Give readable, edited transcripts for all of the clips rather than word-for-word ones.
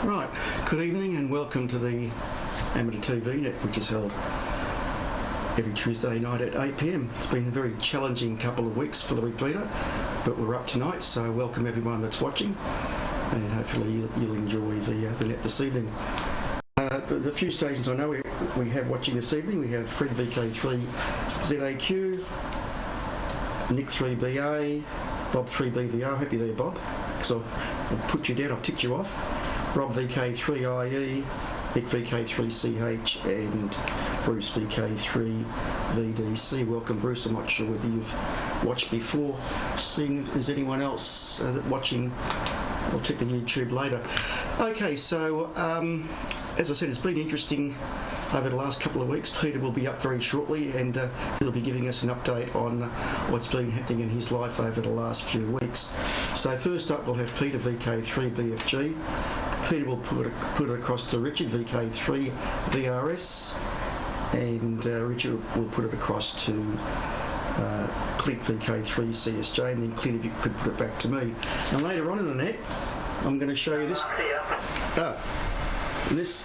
Right, good evening and welcome to the Amateur TV Net, which is held every Tuesday night at 8 p.m. It's been a very challenging couple of weeks for the repeater, but we're up tonight, so welcome everyone that's watching, and hopefully you'll enjoy the net this evening. There's a few stations I know we have watching this evening. We have Fred VK3 ZAQ, Nick 3BA, Bob 3BVR. I hope you're there, Bob, because I've put you down, I've ticked you off. Rob VK3IE, Nick VK3CH, and Bruce VK3VDC. Welcome, Bruce. I'm not sure whether you've watched before. Seeing if there's anyone else watching, I'll check the YouTube later. Okay, so as I said, it's been interesting over the last couple of weeks. Peter will be up very shortly, and he'll be giving us an update on what's been happening in his life over the last few weeks. So first up, we'll have Peter VK3BFG. Peter will put it across to Richard VK3VRS, and Richard will put it across to Clint VK3CSJ, and then Clint, if you could put it back to me. And later on in the net, I'm going to show you this.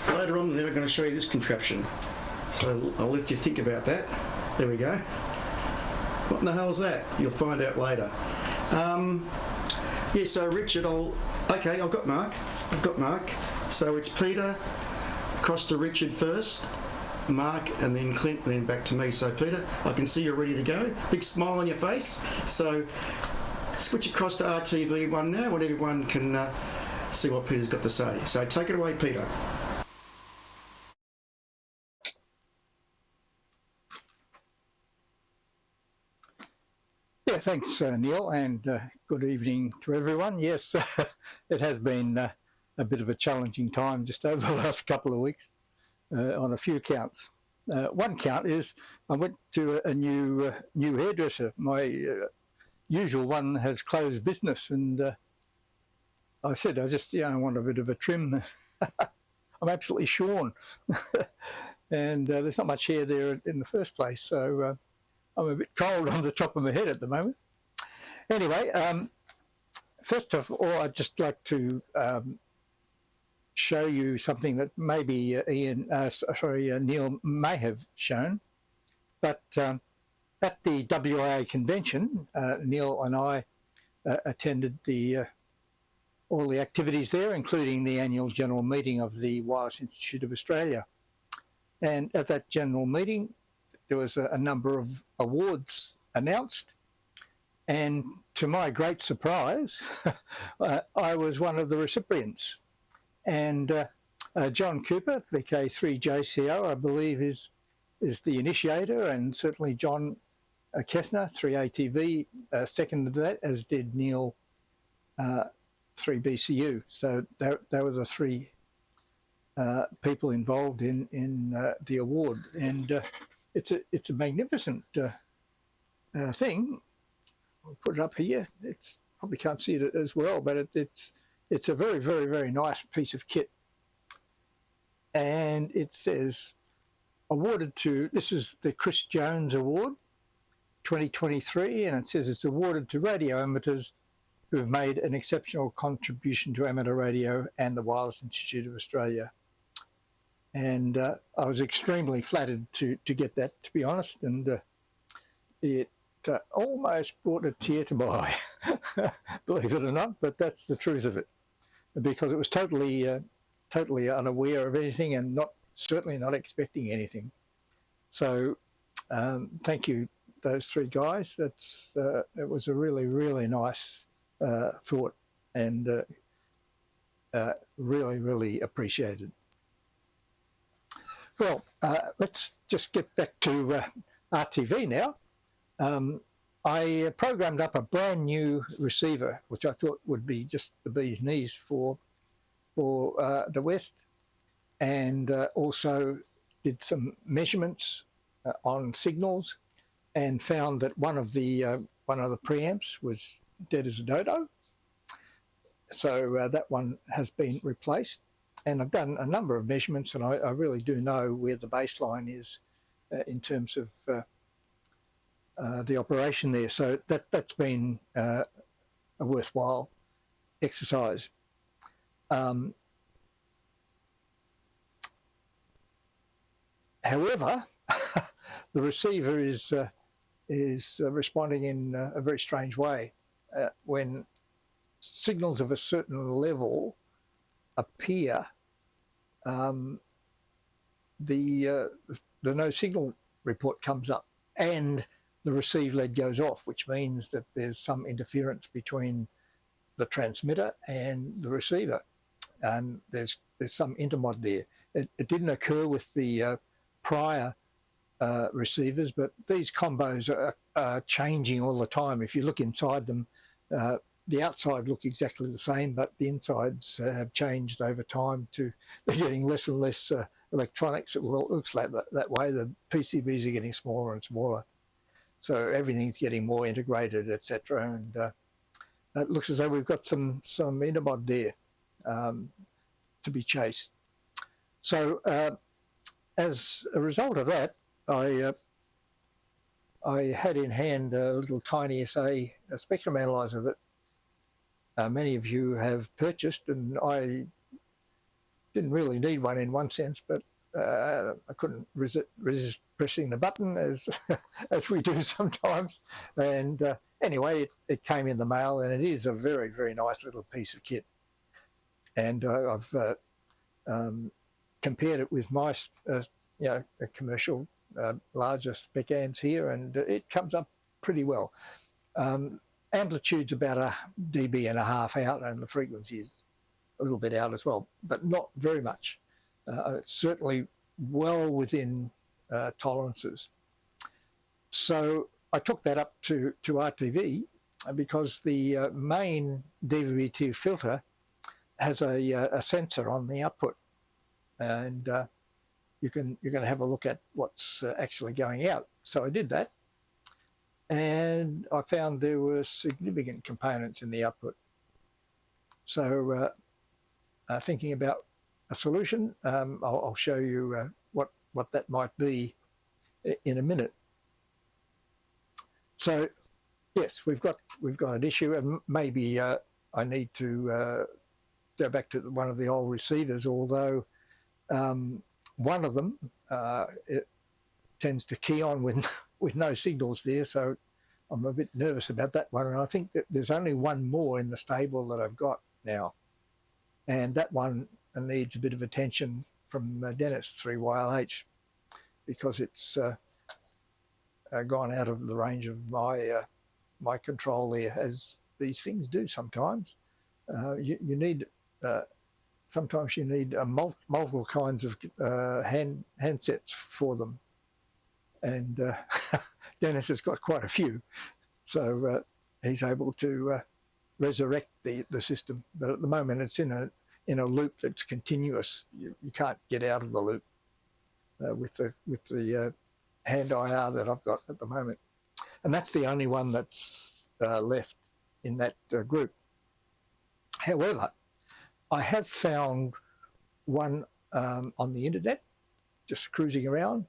Later on, then I'm going to show you this contraption. So I'll let you think about that. There we go. What in the hell's that? You'll find out later. Yeah, so Richard, I've got Mark. So it's Peter, across to Richard first, Mark, and then Clint, and then back to me. So Peter, I can see you're ready to go. Big smile on your face. So switch across to RTV1 now, and everyone can see what Peter's got to say. So take it away, Peter. Yeah, thanks, Neil, and good evening to everyone. Yes, it has been a bit of a challenging time just over the last couple of weeks on a few counts. One count is I went to a new hairdresser. My usual one has closed business, and I said, I just want a bit of a trim. I'm absolutely shorn, and there's not much hair there in the first place, so I'm a bit cold on the top of my head at the moment. Anyway, first of all, I'd just like to show you something that maybe Neil may have shown, but at the WIA convention, Neil and I attended all the activities there, including the annual general meeting of the Wireless Institute of Australia. And at that general meeting, there was a number of awards announced, and to my great surprise, I was one of the recipients. And John Cooper, VK3JCO, I believe is the initiator, and certainly John Kessner, 3ATV, seconded that, as did Neil, 3BCU. So they were the three people involved in the award, and it's a magnificent thing. I'll put it up here. It's probably can't see it as well, but it's a very, very, very nice piece of kit. And it says, awarded to, this is the Chris Jones Award 2023, and it says it's awarded to radio amateurs who have made an exceptional contribution to amateur radio and the Wireless Institute of Australia. And I was extremely flattered to get that, to be honest, and it almost brought a tear to my eye, believe it or not, but that's the truth of it, because it was totally unaware of anything, and certainly not expecting anything. So thank you, those three guys. It was a really, really nice thought, and really, really appreciated. Well, let's just get back to RTV now. I programmed up a brand new receiver, which I thought would be just the bee's knees for the West, and also did some measurements on signals, and found that one of the preamps was dead as a dodo. So that one has been replaced. And I've done a number of measurements, and I really do know where the baseline is in terms of the operation there. So that's been a worthwhile exercise. However, the receiver is responding in a very strange way. When signals of a certain level appear, the no signal report comes up and the receive lead goes off, which means that there's some interference between the transmitter and the receiver, and there's some intermod there. It didn't occur with the prior receivers, but these combos are changing all the time. If you look inside them, the outside look exactly the same, but the insides have changed over time to they're getting less and less electronics. It looks like that way. The PCBs are getting smaller and smaller, so everything's getting more integrated, etc. And it looks as though we've got some intermod there to be chased. So as a result of that, I had in hand a little tiny SA spectrum analyzer that many of you have purchased, and I didn't really need one in one sense, but I couldn't resist pressing the button as we do sometimes. And anyway, it came in the mail, and it is a very, very nice little piece of kit. And I've compared it with my commercial larger spec amps here, and it comes up pretty well. Amplitude's about 1.5 dB out, and the frequency is a little bit out as well, but not very much. It's certainly well within tolerances. So I took that up to RTV because the main DVB-T filter has a sensor on the output, and you can have a look at what's actually going out. So I did that, and I found there were significant components in the output. So thinking about a solution, I'll show you what that might be in a minute. So yes, we've got an issue, and maybe I need to go back to one of the old receivers, although one of them it tends to key on with no signals there, so I'm a bit nervous about that one. And I think that there's only one more in the stable that I've got now, and that one needs a bit of attention from Dennis 3YLH, because it's gone out of the range of my control there, as these things do sometimes. You need sometimes you need multiple kinds of handsets for them, and Dennis has got quite a few, so he's able to resurrect the system. But at the moment, it's in a loop that's continuous. You can't get out of the loop with the hand IR that I've got at the moment, and that's the only one that's left in that group. However, I have found one on the internet, just cruising around,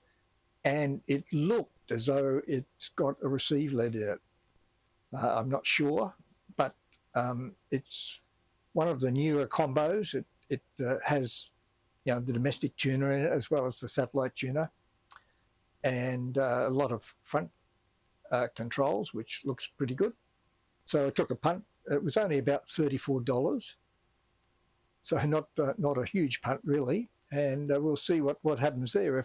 and it looked as though it's got a receive lead in it. I'm not sure, but it's one of the newer combos. It has, the domestic tuner in it as well as the satellite tuner, and a lot of front controls, which looks pretty good. So I took a punt. It was only about $34. So not a huge punt really, and we'll see what happens there.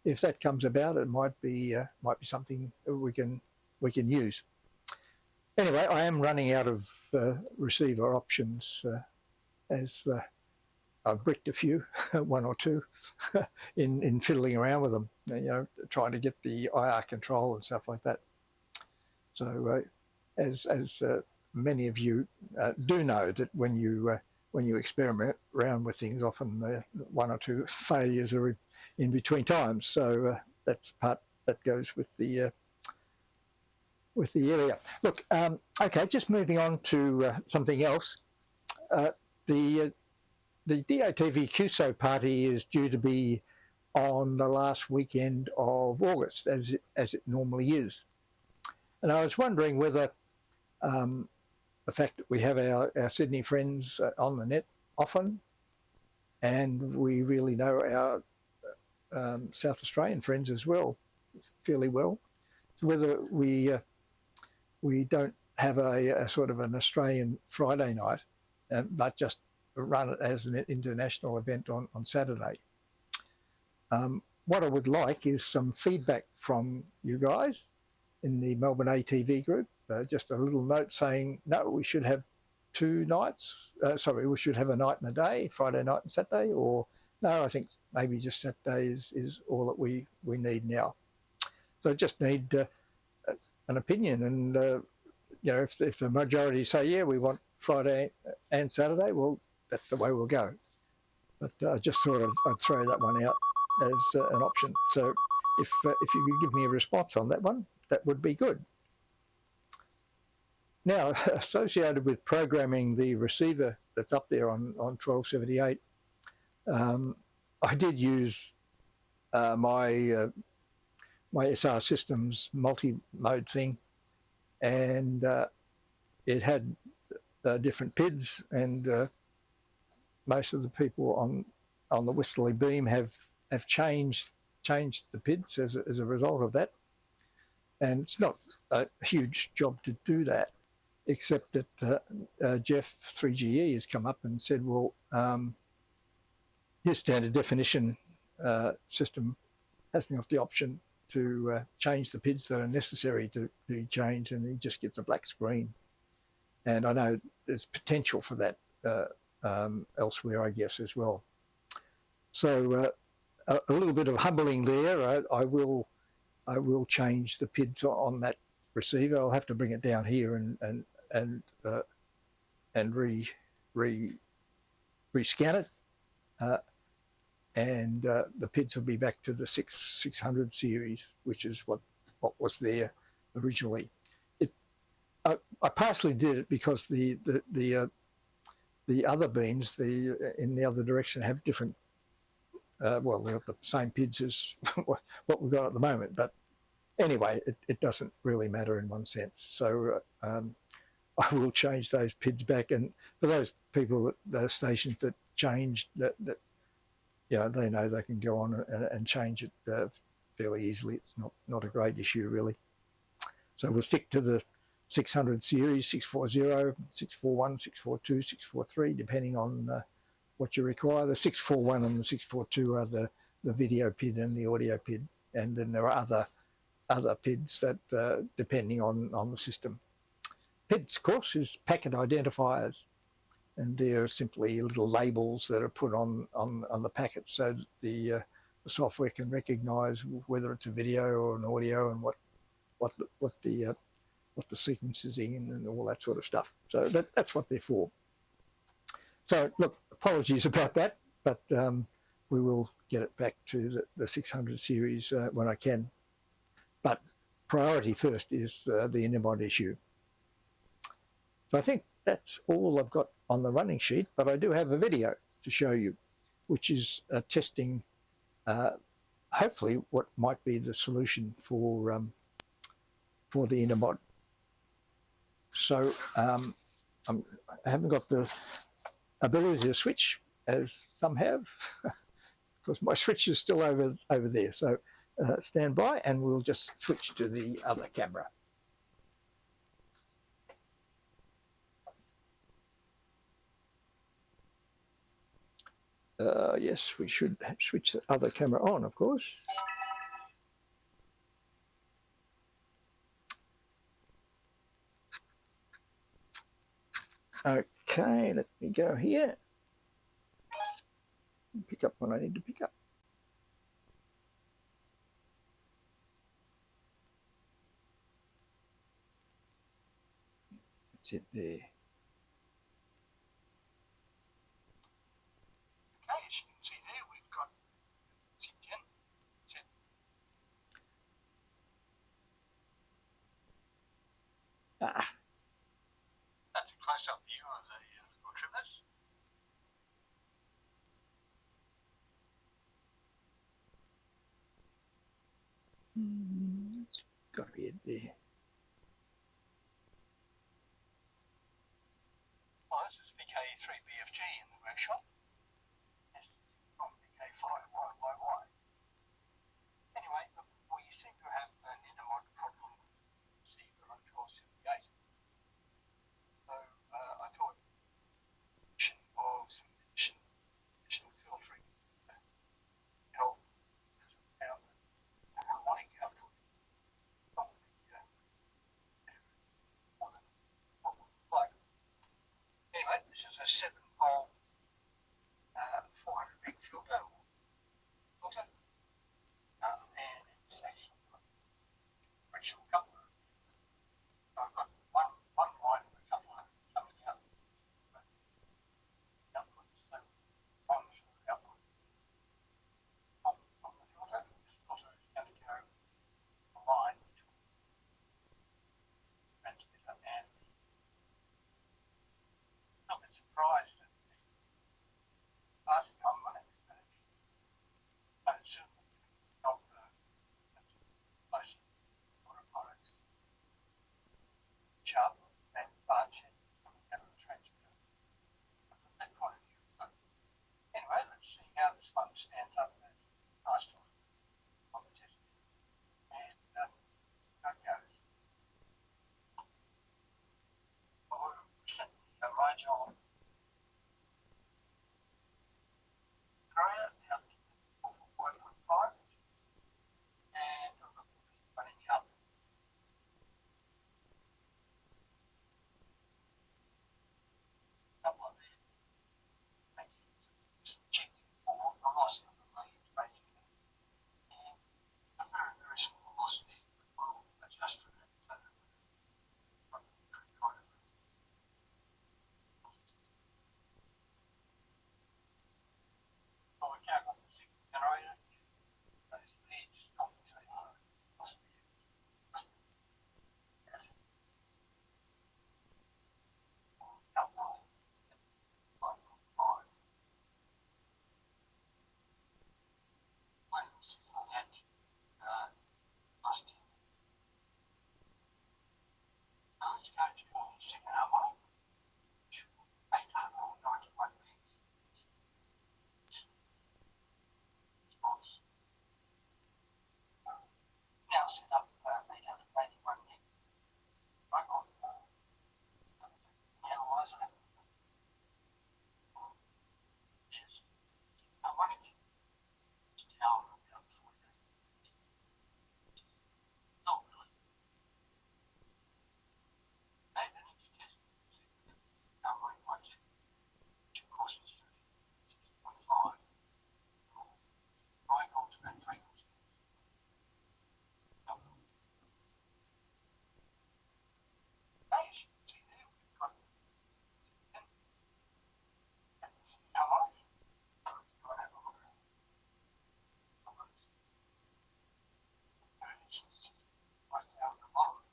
If that comes about, it might be something we can use. Anyway, I am running out of receiver options, as I've bricked a few, one or two, in fiddling around with them. Trying to get the IR control and stuff like that. So as many of you do know, that when you experiment around with things, often one or two failures are in between times. So that's part that goes with the area. Look, okay, just moving on to something else. The DATV QSO party is due to be on the last weekend of August, as it normally is. And I was wondering whether the fact that we have our Sydney friends on the net often, and we really know South Australian friends as well, fairly well. So whether we don't have a sort of an Australian Friday night, but just run it as an international event on Saturday. What I would like is some feedback from you guys in the Melbourne ATV group. Just a little note saying, no, we should have 2 nights. We should have a night and a day, Friday night and Saturday, or no, I think maybe just Saturday is all that we need now. So I just need an opinion, and if the majority say, yeah, we want Friday and Saturday, well, that's the way we'll go. But I just thought I'd throw that one out as an option. So if you could give me a response on that one, that would be good. Now, associated with programming the receiver that's up there on 1278, I did use my SR Systems multi-mode thing, and it had different PIDs, and most of the people on the Whistly Beam have changed the PIDs as a result of that. And it's not a huge job to do that, except that Jeff 3GE has come up and said, well, his standard definition system hasn't got the option to change the PIDs that are necessary to be changed, and he just gets a black screen. And I know there's potential for that elsewhere, I guess, as well. So a little bit of humbling there. I will change the PIDs on that receiver. I'll have to bring it down here and rescan it, and the PIDs will be back to the 600 series, which is what was there originally. I partially did it because the other beams in the other direction have different. Well, they've got the same PIDs as what we've got at the moment, but anyway, it doesn't really matter in one sense. So I will change those PIDs back, and for those people, those stations that changed, that they know they can go on and change it fairly easily. It's not a great issue really. So we'll stick to the 600 series, 640, 641, 642, 643, depending on what you require. The 641 and the 642 are the video PID and the audio PID, and then there are other PIDs that depending on the system. PIDs, of course, is packet identifiers, and they're simply little labels that are put on the packet so that the software can recognise whether it's a video or an audio and what the sequence is in and all that sort of stuff. So that's what they're for. So look, apologies about that, but we will get it back to the 600 series when I can. But priority first is the Intermod issue. So I think that's all I've got on the running sheet, but I do have a video to show you, which is testing hopefully what might be the solution for the Intermod. So I haven't got the ability to switch as some have, because my switch is still over there. So stand by and we'll just switch to the other camera. Yes, we should switch the other camera on, of course. Okay, let me go here. Pick up what I need to pick up. That's it there. Okay, as you can see there, we've got Zipgen. That's a close-up view of the trimmers. It's got to be it there. Well, this is VK3BFG in the workshop. This is from VK5YYY. This is a 7-hole 400 big filter, and it's actually got a couple of. I've got one line and a couple of coming out. But the outputs, so one short output from the filter. This filter is going to go a line between the transmitter and the. I'm a bit surprised that last time I expected certainly of the most water products, sharp and bartenders coming out of the transmitter. From that point of view. So anyway, let's see how this one stands up as last one on the test and how it goes. We'll reset the module. Let's go to the second harmonic, which 891 megs. Response. Now set up 881 megs. Right on. Analyzer. Yes. Harmonic. It's down about 48. Not really. Okay, the next test is harmonic one set, which of course is 36.5. High alternate frequencies. As you can see there, we've got and this harmonic. Let's go and have a look at it. It's right down the bottom.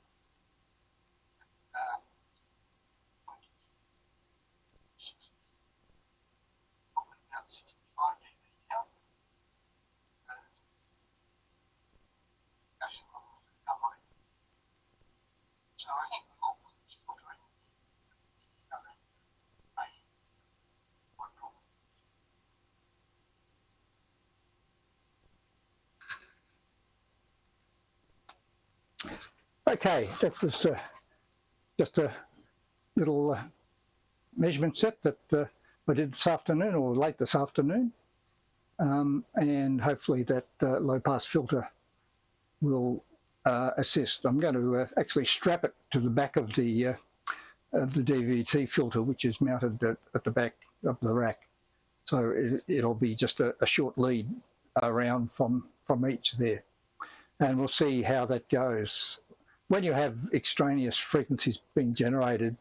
60, probably about 65 dB now. So I think we will put this filter in the other one problem. Okay, that was just a little measurement set that I did this afternoon or late this afternoon, and hopefully that low pass filter will assist. I'm going to actually strap it to the back of the DVT filter, which is mounted at the back of the rack, so it'll be just a short lead around from each there, and we'll see how that goes. When you have extraneous frequencies being generated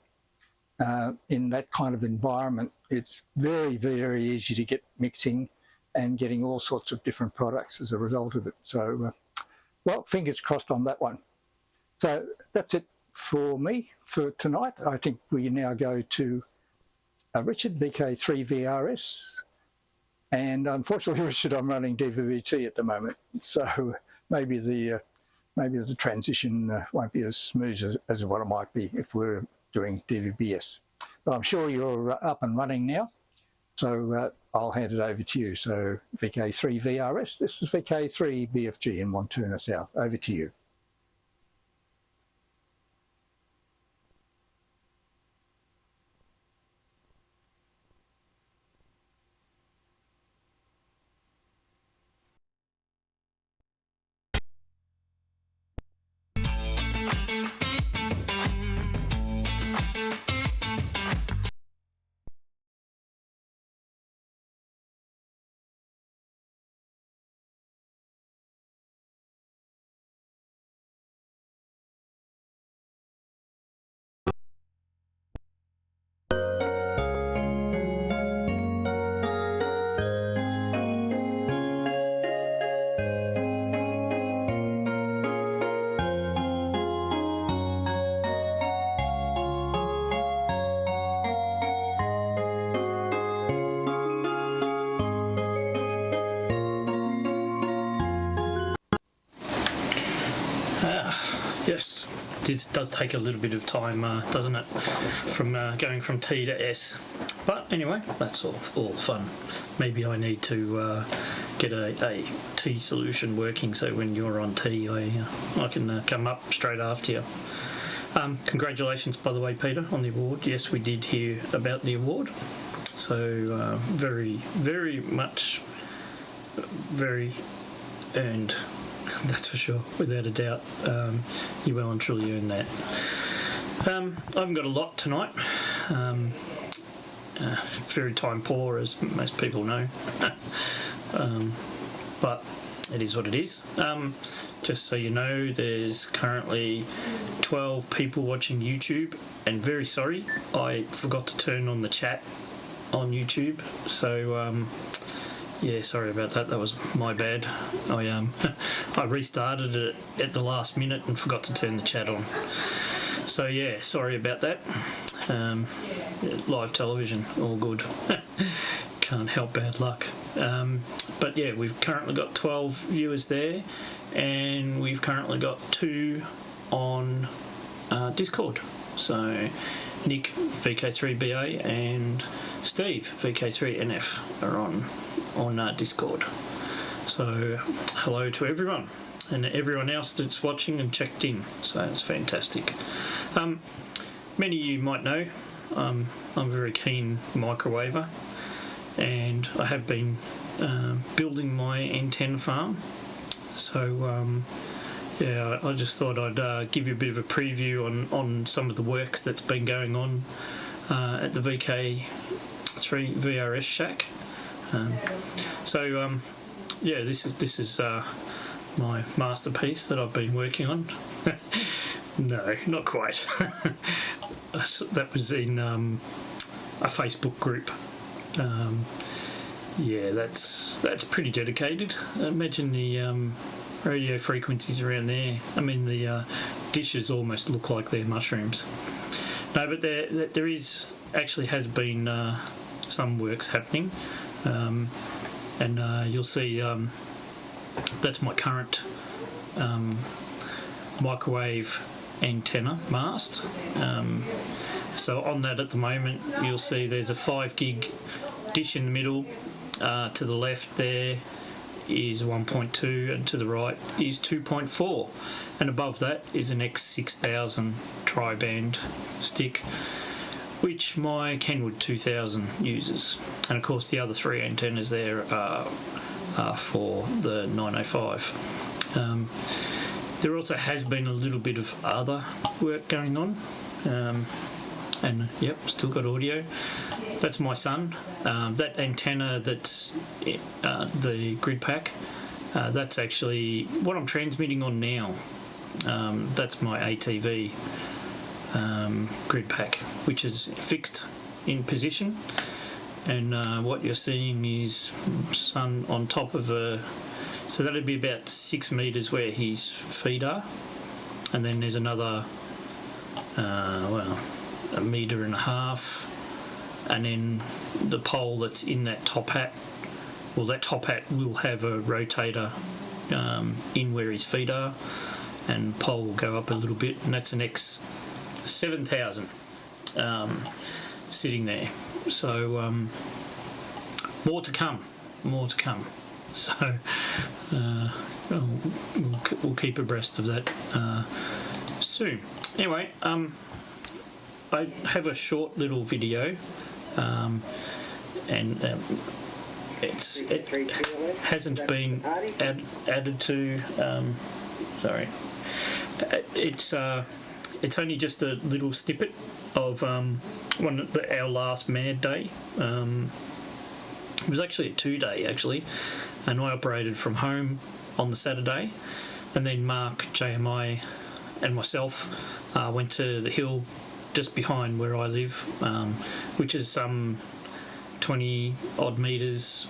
in that kind of environment, it's very, very easy to get mixing and getting all sorts of different products as a result of it. So, well, fingers crossed on that one. So that's it for me for tonight. I think we now go to Richard, VK3VRS. And unfortunately, Richard, I'm running DVT at the moment. So maybe the transition won't be as smooth as what it might be if we're doing DVBS. But I'm sure you're up and running now, so I'll hand it over to you. So VK3VRS, this is VK3BFG in Montuna South. Over to you. does take a little bit of time, doesn't it, from going from T to S. But anyway, that's all fun. Maybe I need to get a T solution working, so when you're on T, I can come up straight after you. Congratulations, by the way, Peter, on the award. Yes, we did hear about the award. So very, very much, very earned. That's for sure, without a doubt. You well and truly earned that. I haven't got a lot tonight. Very time poor, as most people know. But it is what it is. Just so you know, there's currently 12 people watching YouTube, and very sorry, I forgot to turn on the chat on YouTube. So yeah, sorry about that. That was my bad. I restarted it at the last minute and forgot to turn the chat on. So yeah, sorry about that. Live television, all good. Can't help bad luck. But yeah, we've currently got 12 viewers there, and we've currently got 2 on Discord. So Nick VK3BA and Steve VK3NF are on Discord. So hello to everyone and everyone else that's watching and checked in. So it's fantastic. Many of you might know I'm a very keen microwaver, and I have been building my antenna farm. So yeah, I just thought I'd give you a bit of a preview on some of the works that's been going on at the VK3 VRS shack. So yeah, this is my masterpiece that I've been working on. No, not quite. That was in a Facebook group. Yeah, that's pretty dedicated. Imagine the radio frequencies around there. I mean, the dishes almost look like they're mushrooms. No, but there is actually has been some works happening, and you'll see that's my current microwave antenna mast. So on that at the moment, you'll see there's a 5 gig dish in the middle. To the left there is 1.2, and to the right is 2.4, and above that is an X6000 tri-band stick, which my Kenwood 2000 uses. And of course the other 3 antennas there are for the 905. There also has been a little bit of other work going on, and yep, still got audio. That's my son. That antenna that's the grid pack, that's actually what I'm transmitting on now. That's my ATV grid pack, which is fixed in position, and what you're seeing is son on top of a, so that'd be about 6 metres where his feet are, and then there's another well, 1.5 metres, and then the pole that's in that top hat, well, that top hat will have a rotator in where his feet are, and the pole will go up a little bit, and that's an X7000 sitting there. So more to come. So we'll keep abreast of that soon. Anyway, I have a short little video, and it hasn't been added to. Sorry, it's only just a little snippet of our last Mad Day. It was actually a 2-day actually, and I operated from home on the Saturday, and then Mark, JMI, and myself went to the hill just behind where I live, which is some 20 odd metres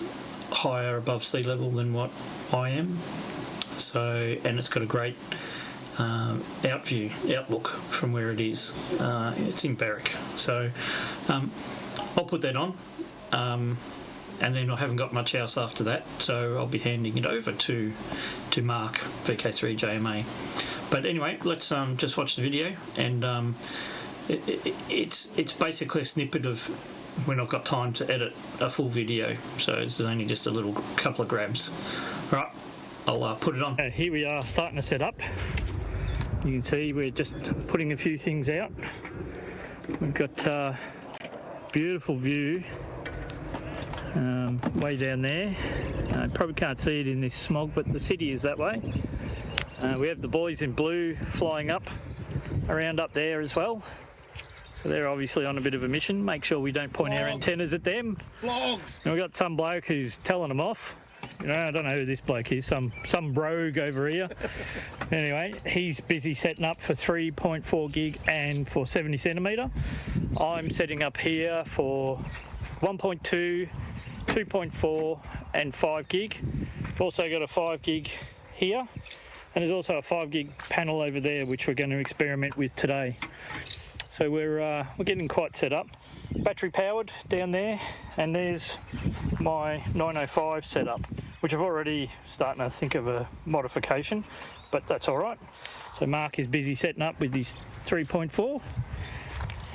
higher above sea level than what I am. So, and it's got a great outlook from where it is. It's in Berwick. So I'll put that on. And then I haven't got much else after that, so I'll be handing it over to Mark, VK3JMA. But anyway, let's just watch the video, and it's basically a snippet of when I've got time to edit a full video. So this is only just a little couple of grabs. All right, I'll put it on. Here we are starting to set up. You can see we're just putting a few things out. We've got beautiful view way down there. Probably can't see it in this smog, but the city is that way. We have the boys in blue flying up around up there as well. So they're obviously on a bit of a mission. Make sure we don't point our antennas at them. Vlogs. And we've got some bloke who's telling them off. You know, I don't know who this bloke is, some brogue over here. Anyway, he's busy setting up for 3.4 gig and for 70 centimetre. I'm setting up here for 1.2, 2.4 and 5 gig. Also got a 5 gig here, and there's also a 5 gig panel over there which we're going to experiment with today. So we're getting quite set up. Battery powered down there, and there's my 905 setup, which I've already starting to think of a modification, but that's all right. So Mark is busy setting up with his 3.4,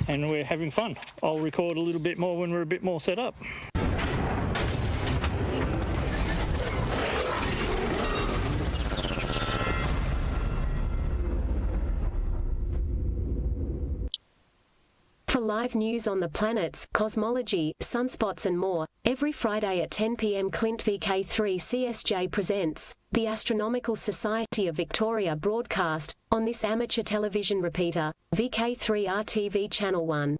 and we're having fun. I'll record a little bit more when we're a bit more set up. For live news on the planets, cosmology, sunspots and more, every Friday at 10 p.m. Clint VK3 CSJ presents the Astronomical Society of Victoria broadcast on this amateur television repeater, VK3 RTV Channel 1.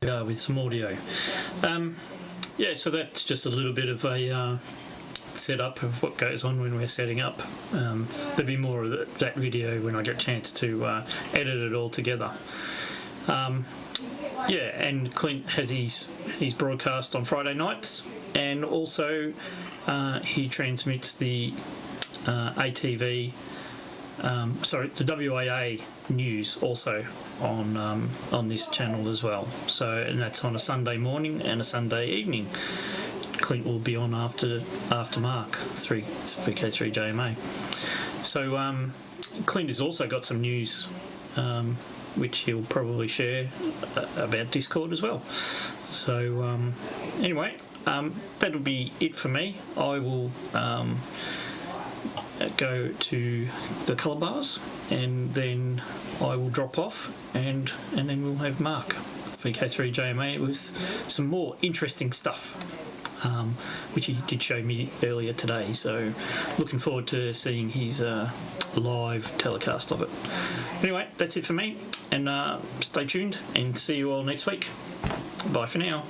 With some audio. Yeah, so that's just a little bit of a setup of what goes on when we're setting up. There'll be more of that video when I get a chance to edit it all together. Yeah, and Clint has his broadcast on Friday nights, and also he transmits the ATV, the WAA news also on this channel as well. So, and that's on a Sunday morning and a Sunday evening. Clint will be on after Mark, VK3 JMA. So Clint has also got some news which he'll probably share about Discord as well. So anyway, that'll be it for me. I will go to the colour bars, and then I will drop off, and then we'll have Mark, VK3 JMA, with some more interesting stuff. Which he did show me earlier today, so looking forward to seeing his live telecast of it. Anyway, that's it for me, and stay tuned and see you all next week. Bye for now.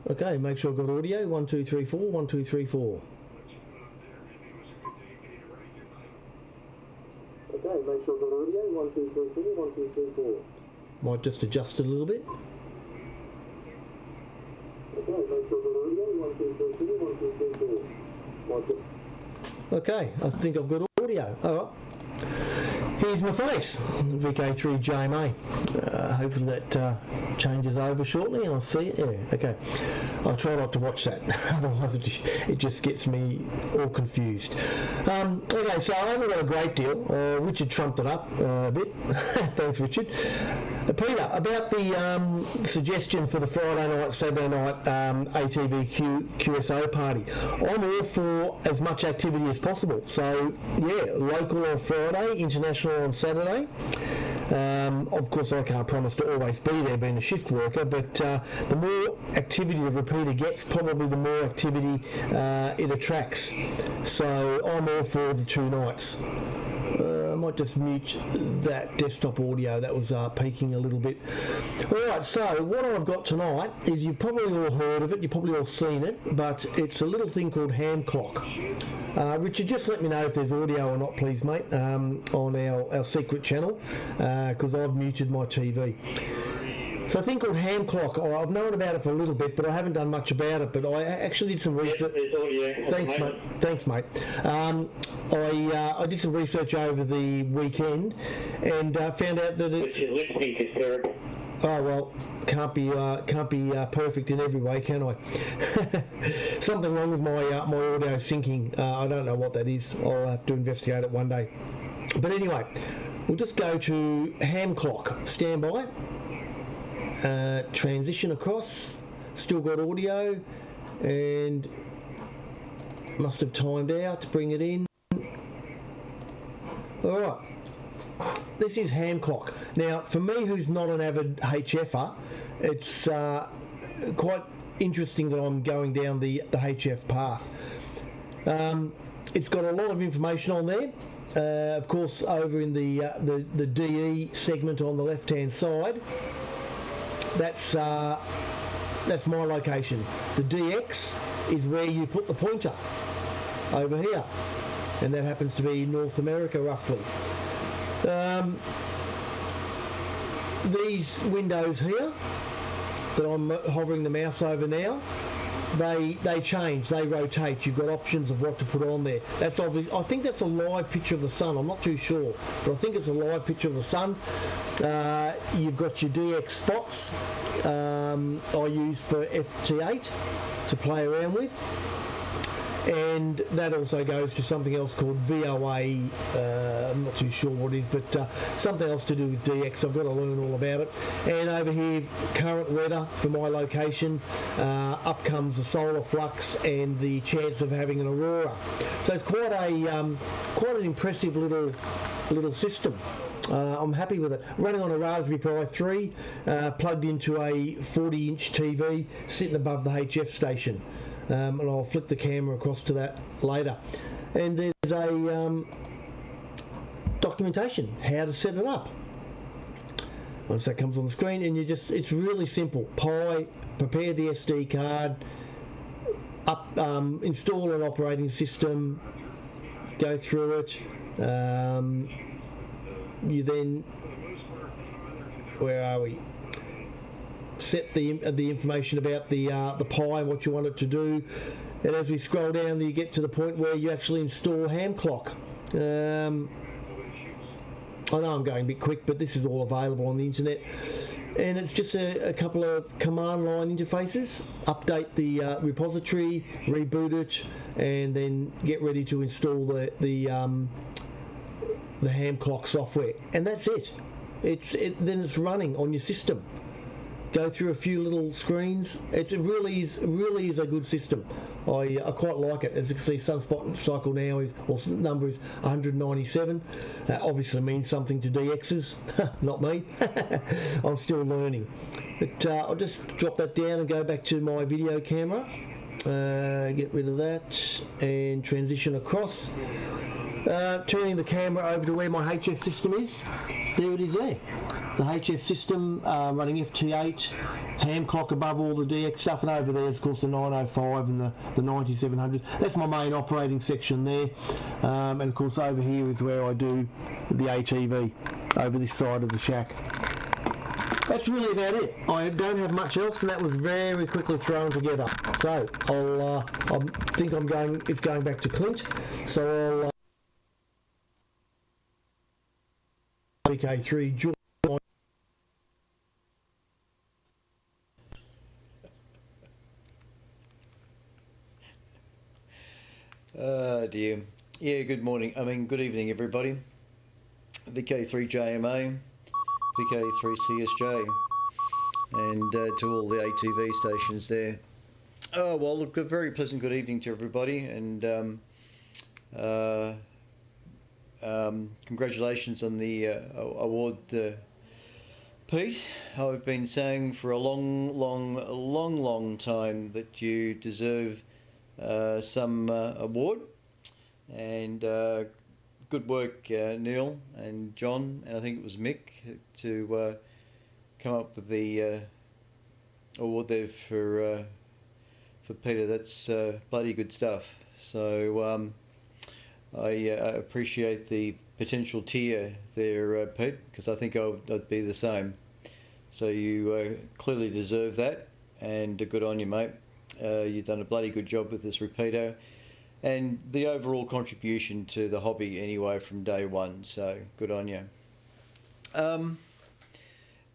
Okay, make sure I've got audio. 1, 2, 3, 4. 1, 2, 3, 4. Okay, make sure I've got audio. 1, 2, 3, 4. 1, 2, 3, 4. Might just adjust it a little bit. Okay, make sure I've got audio. 1, 2, 3, 4. 1, 2, 3, 4. Okay, I think I've got audio. All right. Here's my face, VK3 JMA. Hopefully that changes over shortly and I'll see it. Yeah, okay. I'll try not to watch that, otherwise it just gets me all confused. Okay, so I haven't got a great deal. Richard trumped it up a bit. Thanks, Richard. Peter, about the suggestion for the Friday night, Saturday night ATV QSO party, I'm all for as much activity as possible. So, yeah, local on Friday, international on Saturday. Of course, I can't promise to always be there being a shift worker, but the more activity the repeater gets, probably the more activity it attracts. So I'm all for the 2 nights. I might just mute that desktop audio, that was peaking a little bit. Alright, so what I've got tonight is, you've probably all heard of it, you've probably all seen it, but it's a little thing called ham clock. Richard, just let me know if there's audio or not, please, mate, on our secret channel, because I've muted my TV. So a thing called ham clock, I've known about it for a little bit, but I haven't done much about it, but I actually did some research. Thanks, mate. I did some research over the weekend and found out that it's... Your lip sync is terrible. Oh, well, can't be perfect in every way, can I? Something wrong with my audio syncing. I don't know what that is. I'll have to investigate it one day. But anyway, we'll just go to ham clock. Stand by. Transition across, still got audio, and must have timed out to bring it in. Alright, this is ham clock. Now, for me, who's not an avid HFer, it's quite interesting that I'm going down the HF path. It's got a lot of information on there. Of course, over in the DE segment on the left-hand side, that's my location. The DX is where you put the pointer, over here, and that happens to be North America roughly. These windows here that I'm hovering the mouse over now, they change, they rotate. You've got options of what to put on there. That's obvious. I think that's a live picture of the sun. I'm not too sure, but I think it's a live picture of the sun. You've got your DX spots. I use for FT8 to play around with. And that also goes to something else called VOA. I'm not too sure what it is, but something else to do with DX. I've got to learn all about it. And over here, current weather for my location. Up comes the solar flux and the chance of having an aurora. So it's quite an impressive little system. I'm happy with it. Running on a Raspberry Pi 3, plugged into a 40-inch TV, sitting above the HF station. And I'll flick the camera across to that later. And there's a documentation how to set it up. Once that comes on the screen, and it's really simple. Pi, prepare the SD card, install an operating system, go through it. You then, where are we? Set the information about the Pi and what you want it to do, and as we scroll down, you get to the point where you actually install ham clock. I know I'm going a bit quick, but this is all available on the internet, and it's just a couple of command line interfaces. Update the repository, reboot it, and then get ready to install the ham clock software, and that's it. Then it's running on your system. Go through a few little screens. It really is a good system. I quite like it. As you can see, sunspot cycle now number is 197. That obviously means something to DXs, not me. I'm still learning. But I'll just drop that down and go back to my video camera. Get rid of that and transition across. Turning the camera over to where my HF system is. There it is there. The HF system running FT8, ham clock above all the DX stuff, and over there is of course the 905 and the 9700. That's my main operating section there, and of course over here is where I do the ATV, over this side of the shack. That's really about it. I don't have much else, and that was very quickly thrown together. So I think it's going back to Clint, so I'll VK3 join. Dear. Yeah, good morning. Good evening, everybody. VK3JMA VK3CSJ, and to all the ATV stations there. Oh, well, look, a very pleasant good evening to everybody, and congratulations on the award, Pete. I've been saying for a long time that you deserve some award, and good work, Neil and John, and I think it was Mick, to come up with the award there for Peter. That's bloody good stuff. So I appreciate the potential tear there, Pete, because I think I'd be the same. So you clearly deserve that, and good on you, mate. You've done a bloody good job with this repeater, and the overall contribution to the hobby anyway from day one. So good on you.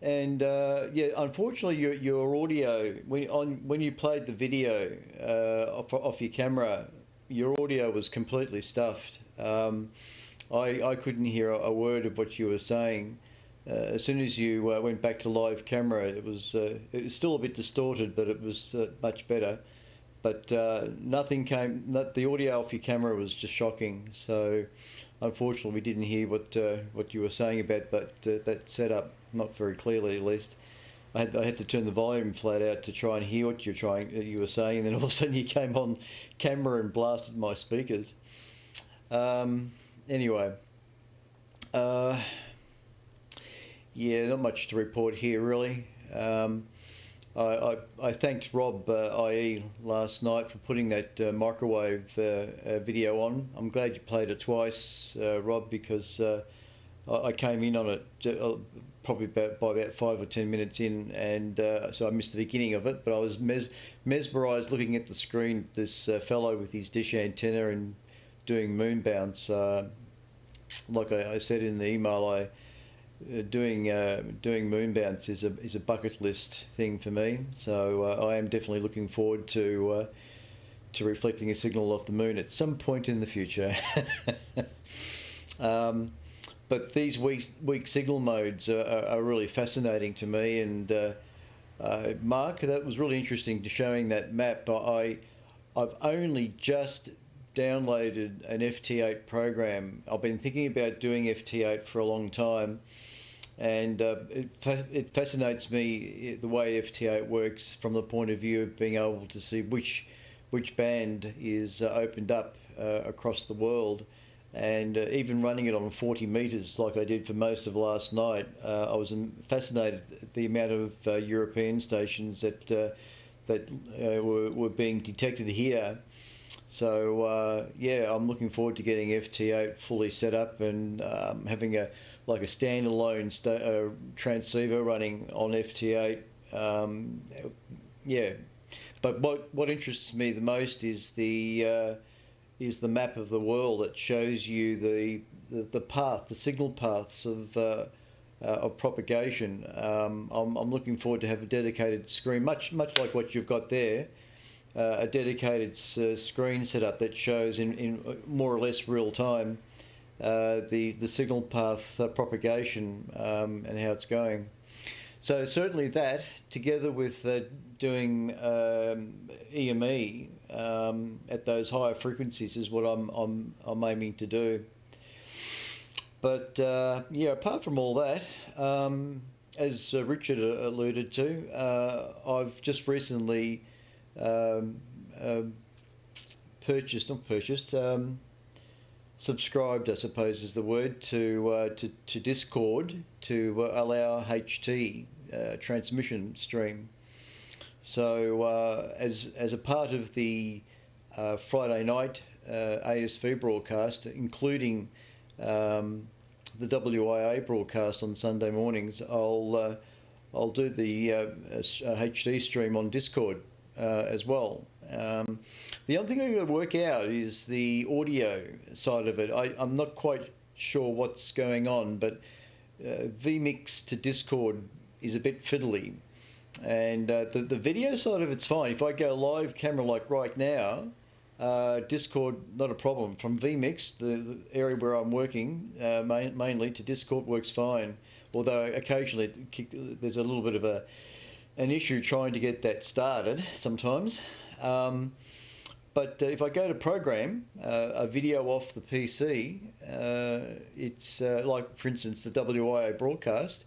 Yeah, unfortunately, your audio when you played the video off your camera, your audio was completely stuffed. I couldn't hear a word of what you were saying. As soon as you went back to live camera, it was still a bit distorted, but it was much better. But nothing came. The audio off your camera was just shocking. So unfortunately, we didn't hear what you were saying about that setup, not very clearly at least. I had to turn the volume flat out to try and hear what you were saying, and then all of a sudden you came on camera and blasted my speakers. Anyway, yeah, not much to report here really. I thanked Rob IE last night for putting that microwave video on. I'm glad you played it twice, Rob, because I came in on it probably by about 5 or 10 minutes in, and so I missed the beginning of it. But I was mesmerised looking at the screen. This fellow with his dish antenna and doing moon bounce. Like I said in the email, doing moon bounce is a bucket list thing for me. So I am definitely looking forward to reflecting a signal off the moon at some point in the future. But these weak signal modes are really fascinating to me, and Mark, that was really interesting to showing that map. I've only just downloaded an FT8 program. I've been thinking about doing FT8 for a long time, and it fascinates me the way FT8 works from the point of view of being able to see which band is opened up across the world. And even running it on 40 metres like I did for most of last night, I was fascinated at the amount of European stations that were being detected here. So yeah, I'm looking forward to getting FT8 fully set up and having a standalone transceiver running on FT8. Yeah, but what interests me the most is the map of the world that shows you the path, the signal paths of propagation. I'm looking forward to have a dedicated screen, much like what you've got there, a dedicated screen set up that shows in more or less real time the signal path propagation and how it's going. So certainly that, together with doing EME at those higher frequencies, is what I'm aiming to do. But yeah, apart from all that, as Richard alluded to, I've just recently subscribed, I suppose is the word, to Discord to allow HT transmission stream. So as a part of the Friday night ASV broadcast, including the WIA broadcast on Sunday mornings, I'll do the HD stream on Discord as well. The other thing I've got to work out is the audio side of it. I'm not quite sure what's going on, but vMix to Discord is a bit fiddly, and the video side of it's fine. If I go live camera like right now, Discord, not a problem. From vMix, the area where I'm working mainly, to Discord works fine. Although occasionally there's a little bit of an issue trying to get that started sometimes. But if I go to program a video off the PC, it's like, for instance, the WIA broadcast.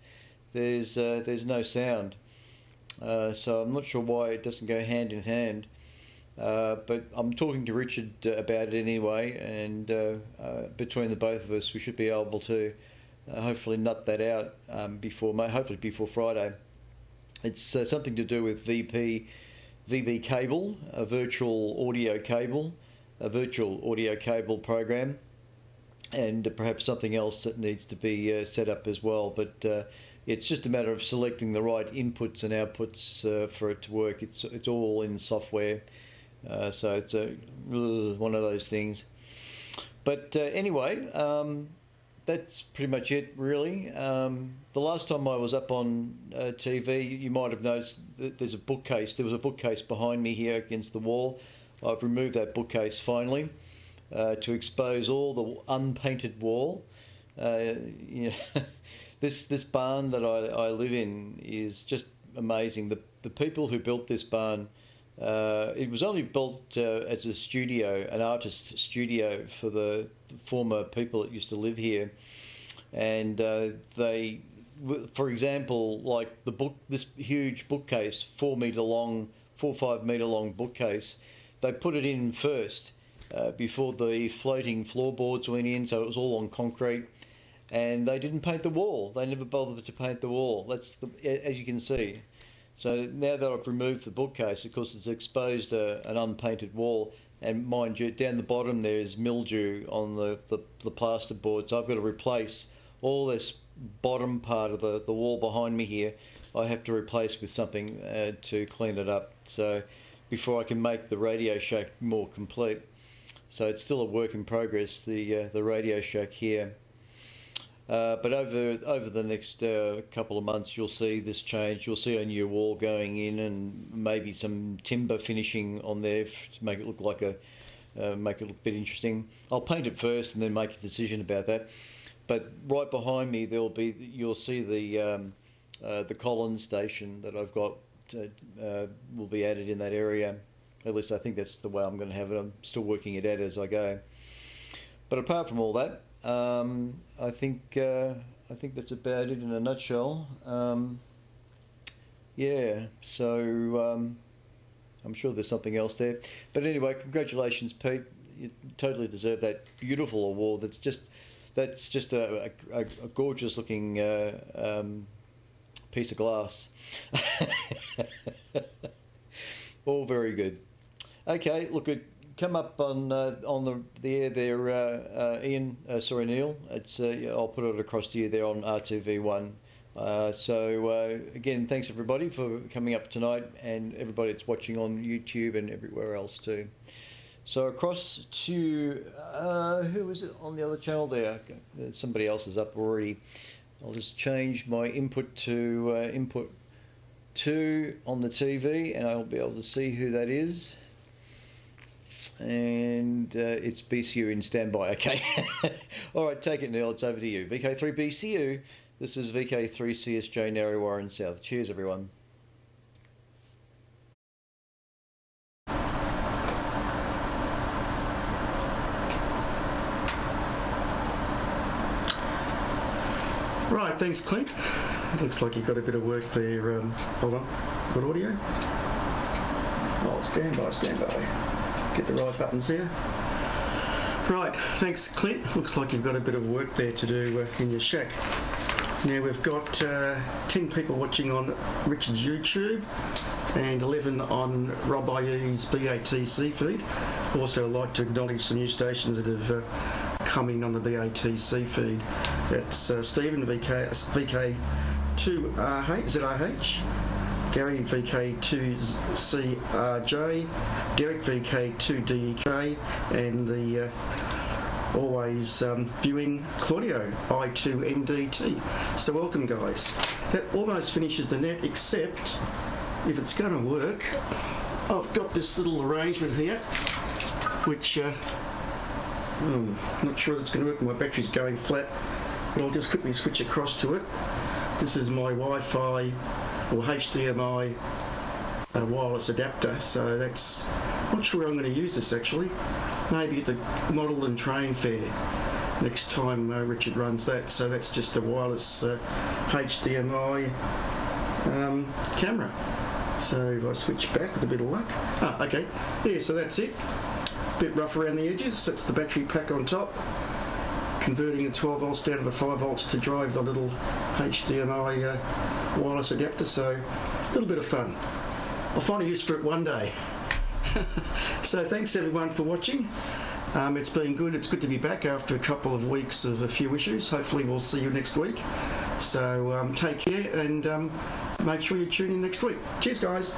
There's no sound, so I'm not sure why it doesn't go hand in hand. But I'm talking to Richard about it anyway, and between the both of us, we should be able to hopefully nut that out hopefully before Friday. It's something to do with VB cable, a virtual audio cable program, and perhaps something else that needs to be set up as well. But it's just a matter of selecting the right inputs and outputs for it to work. It's all in software, so it's one of those things. But anyway, that's pretty much it, really. The last time I was up on TV, you might have noticed that there's a bookcase. There was a bookcase behind me here against the wall. I've removed that bookcase finally to expose all the unpainted wall. This barn that I live in is just amazing. The people who built this barn, it was only built as a studio, an artist's studio for the former people that used to live here. And they, for example, like this huge bookcase, 4 or 5 metre long bookcase, they put it in first before the floating floorboards went in, so it was all on concrete. And they didn't paint the wall. They never bothered to paint the wall. That's as you can see. So now that I've removed the bookcase, of course, it's exposed an unpainted wall. And mind you, down the bottom there is mildew on the plasterboard. So I've got to replace all this bottom part of the wall behind me here. I have to replace with something to clean it up. So before I can make the Radio Shack more complete. So it's still a work in progress, the Radio Shack here. But over the next couple of months, you'll see this change. You'll see a new wall going in, and maybe some timber finishing on there to make it look like make it look a bit interesting. I'll paint it first, and then make a decision about that. But right behind me, you'll see the Collins station that I've got will be added in that area. At least I think that's the way I'm going to have it. I'm still working it out as I go. But apart from all that, I think that's about it in a nutshell. Yeah, so I'm sure there's something else there. But anyway, congratulations, Pete. You totally deserve that beautiful award. That's just a gorgeous looking piece of glass. All very good. Okay, look, come up on the air there, Ian. Sorry, Neil. I'll put it across to you there on RTV1. So again, thanks everybody for coming up tonight, and everybody that's watching on YouTube and everywhere else too. So across to who is it on the other channel there? Somebody else is up already. I'll just change my input to input 2 on the TV, and I'll be able to see who that is. And it's BCU in standby. Okay. All right, take it, Neil. It's over to you. VK3 BCU. This is VK3 CSJ Narry Warren South. Cheers, everyone. Right, thanks, Clint. It looks like you've got a bit of work there. Hold on. Got audio? Oh, stand by. Get the right buttons there. Right, thanks, Clint. Looks like you've got a bit of work there to do in your shack. Now we've got 10 people watching on Richard's YouTube and 11 on Rob IE's BATC feed. Also, I'd like to acknowledge some new stations that have come in on the BATC feed. That's Stephen VK2ZRH, Gary VK2CRJ, Derek VK2DEK, and the always viewing Claudio I2MDT. So welcome, guys. That almost finishes the net, except if it's going to work, I've got this little arrangement here which not sure that's going to work. My battery's going flat, but I'll just quickly switch across to it. This is my Wi-Fi or HDMI wireless adapter, so that's not sure I'm going to use this actually. Maybe at the model and train fair next time Richard runs that. So that's just a wireless HDMI camera. So if I switch back with a bit of luck, okay, yeah, so that's it. Bit rough around the edges. That's the battery pack on top, converting the 12 volts down to the 5 volts to drive the little HDMI wireless adapter. So a little bit of fun. I'll find a use for it one day. So thanks everyone for watching. It's been good. It's good to be back after a couple of weeks of a few issues. Hopefully we'll see you next week. So take care and make sure you tune in next week. Cheers guys.